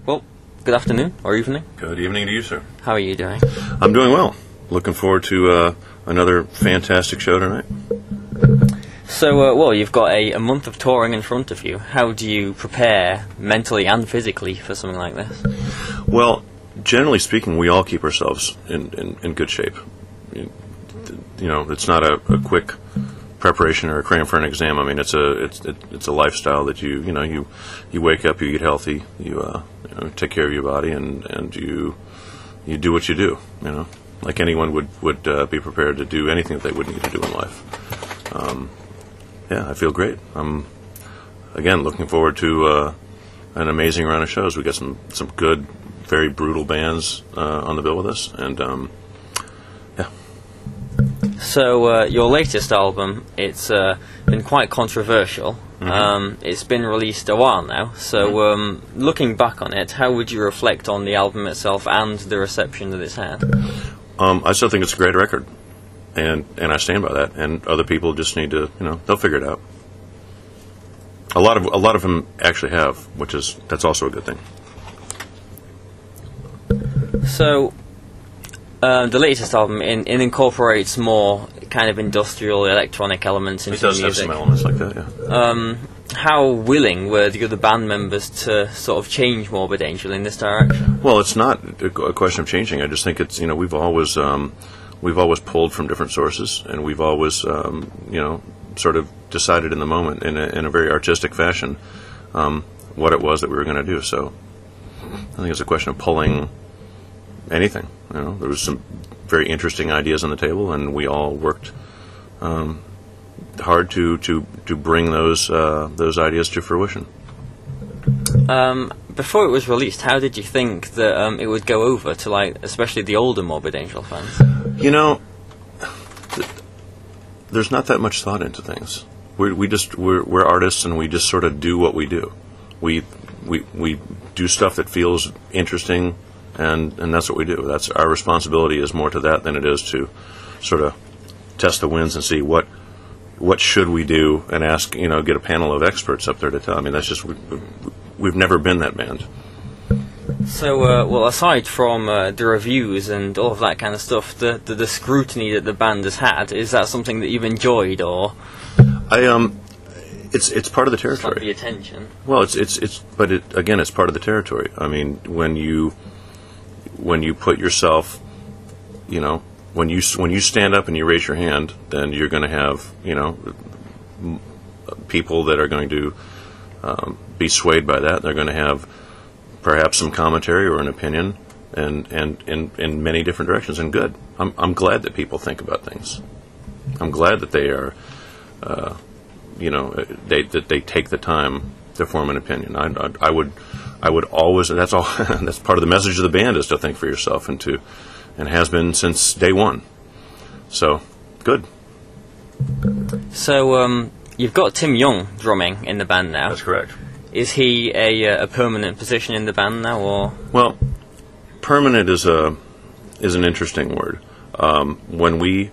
Well, good afternoon or evening. Good evening to you, sir. How are you doing? I'm doing well. Looking forward to another fantastic show tonight. So, well, you've got a month of touring in front of you. How do you prepare mentally and physically for something like this? Well, generally speaking, we all keep ourselves in good shape. You know, it's not a quick preparation or a cram for an exam. I mean, it's a lifestyle that you wake up, you eat healthy, you take care of your body, and you do what you do. You know, like anyone would be prepared to do anything that they would need to do in life. Yeah, I feel great. I'm again looking forward to an amazing round of shows. We got some good, very brutal bands on the bill with us, and yeah. So your latest album, it's been quite controversial. Mm-hmm. It's been released a while now. So looking back on it, how would you reflect on the album itself and the reception that it's had? I still think it's a great record, and I stand by that. And other people just need to, they'll figure it out. A lot of them actually have, that's also a good thing. So. The latest album it incorporates more kind of industrial electronic elements into the music. It does have some elements like that, yeah. How willing were the other band members to sort of change Morbid Angel in this direction? Well, it's not a question of changing. I just think it's we've always pulled from different sources, and we've always sort of decided in the moment in a very artistic fashion what it was that we were going to do. So I think it's a question of pulling anything. There was some very interesting ideas on the table, and we all worked hard to bring those ideas to fruition. Before it was released, how did you think that it would go over to, especially the older Morbid Angel fans? There's not that much thought into things. We're artists, and we just sort of do what we do. We do stuff that feels interesting. And that's what we do. That's our responsibility is more to that than it is to sort of test the winds and see what should we do and ask, get a panel of experts up there to tell. I mean, that's just we've never been that band. So, well, aside from the reviews and all of that kind of stuff, the scrutiny that the band has had, is that something that you've enjoyed, or? It's part of the territory. It's not the attention. Well, but again, it's part of the territory. I mean, when you put yourself, when you stand up and you raise your hand, then you're going to have, people that are going to be swayed by that. They're going to have perhaps some commentary or an opinion, and in many different directions. And good. I'm glad that people think about things. I'm glad that they are, that they take the time to form an opinion. I would always. That's all. That's part of the message of the band, is to think for yourself, and has been since day one. So, good. So you've got Tim Young drumming in the band now. That's correct. Is he a permanent position in the band now, or? Well, permanent is an interesting word. When we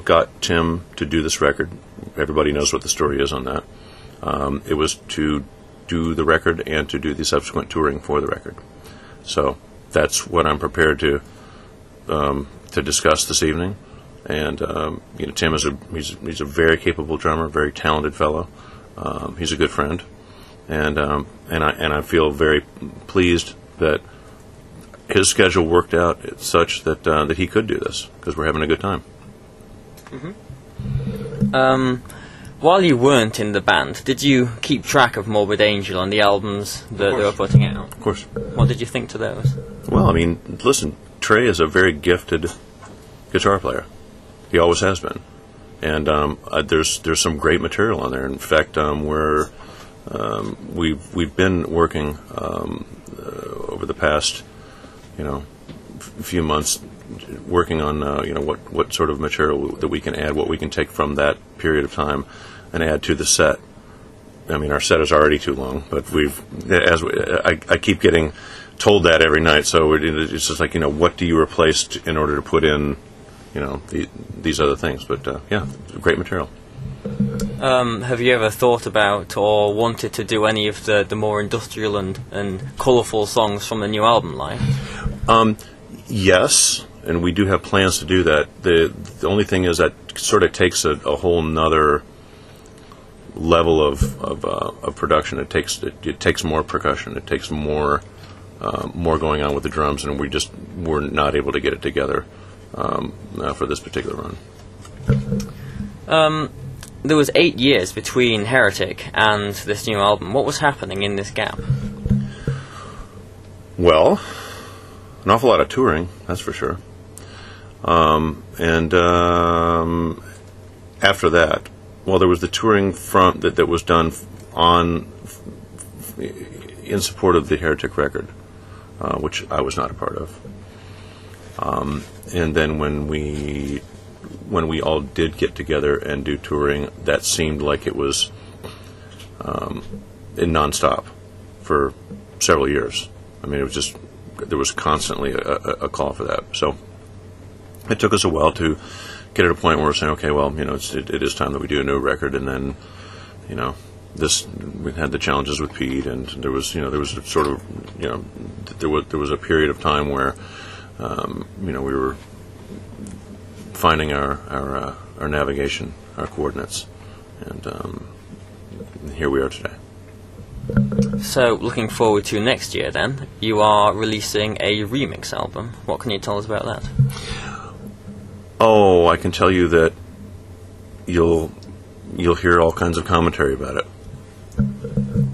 got Tim to do this record, everybody knows what the story is on that. It was to do the record and to do the subsequent touring for the record. So that's what I'm prepared to discuss this evening. And Tim he's a very capable drummer, very talented fellow. He's a good friend, and I feel very pleased that his schedule worked out such that he could do this, because we're having a good time. Mm-hmm. While you weren't in the band, did you keep track of Morbid Angel and the albums that they were putting out? Of course. What did you think to those? Well, I mean, listen, Trey is a very gifted guitar player. He always has been. And there's some great material on there. In fact, we've been working over the past, few months, working on what sort of material that we can add, what we can take from that period of time and add to the set. I mean, our set is already too long, but I keep getting told that every night. So it's just like, what do you replace in order to put in, these other things? But yeah, great material. Have you ever thought about or wanted to do any of the more industrial and colourful songs from the new album line? Yes, and we do have plans to do that. The only thing is that sort of takes a whole nother level of production. It takes more percussion. It takes more going on with the drums, and we're not able to get it together for this particular run. There was 8 years between Heretic and this new album. What was happening in this gap? Well, an awful lot of touring, that's for sure. And after that, well, there was the touring front that was done in support of the Heretic record, which I was not a part of. And then when we all did get together and do touring, that seemed like it was nonstop for several years. I mean, there was constantly a call for that. So it took us a while to get at a point where we're saying, okay, well, it is time that we do a new record. And then, we had the challenges with Pete, and there was a sort of, there was a period of time where, we were finding our navigation, our coordinates, and here we are today. So, looking forward to next year then, you are releasing a remix album. What can you tell us about that? Oh, I can tell you that you'll hear all kinds of commentary about it.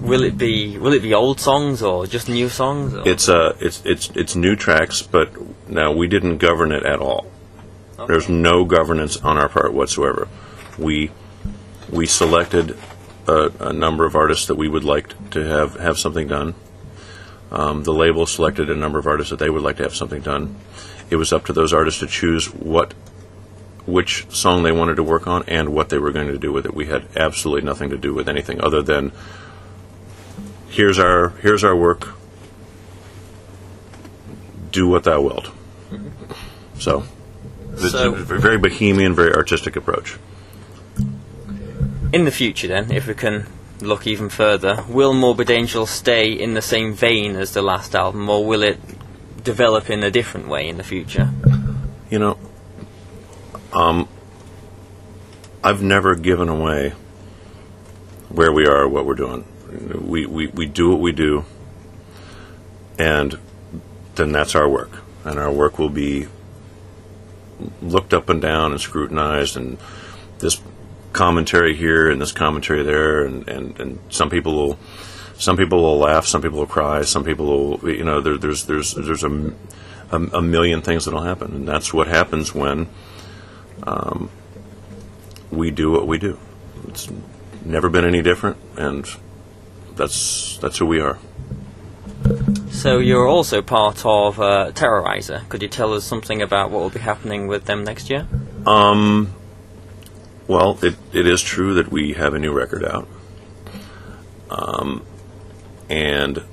Will it be old songs or just new songs? Or? It's new tracks, but now we didn't govern it at all. Okay. There's no governance on our part whatsoever. We selected a number of artists that we would like to have something done. The label selected a number of artists that they would like to have something done. It was up to those artists to choose which song they wanted to work on and what they were going to do with it. We had absolutely nothing to do with anything other than here's our work. Do what thou wilt. So it's a very bohemian, very artistic approach. In the future, then, if we can look even further, will Morbid Angel stay in the same vein as the last album, or will it develop in a different way in the future? I've never given away where we are, what we're doing. We do what we do, and then that's our work. And our work will be looked up and down and scrutinized, and this commentary here and this commentary there, and some people will laugh, some people will cry, some people will, there's a million things that'll happen, and that's what happens when we do what we do. It's never been any different, and that's who we are. So you're also part of Terrorizer. Could you tell us something about what will be happening with them next year? Well, it is true that we have a new record out, and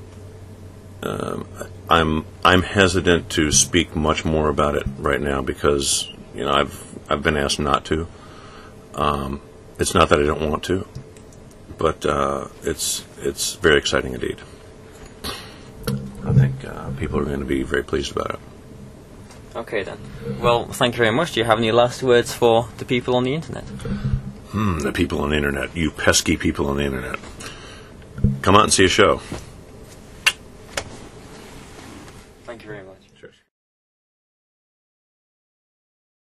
I'm hesitant to speak much more about it right now because I've been asked not to. It's not that I don't want to, but it's very exciting indeed. I think people are going to be very pleased about it. Okay then. Well, thank you very much. Do you have any last words for the people on the internet? The people on the internet. You pesky people on the internet. Come out and see a show. Thank you very much. Sure.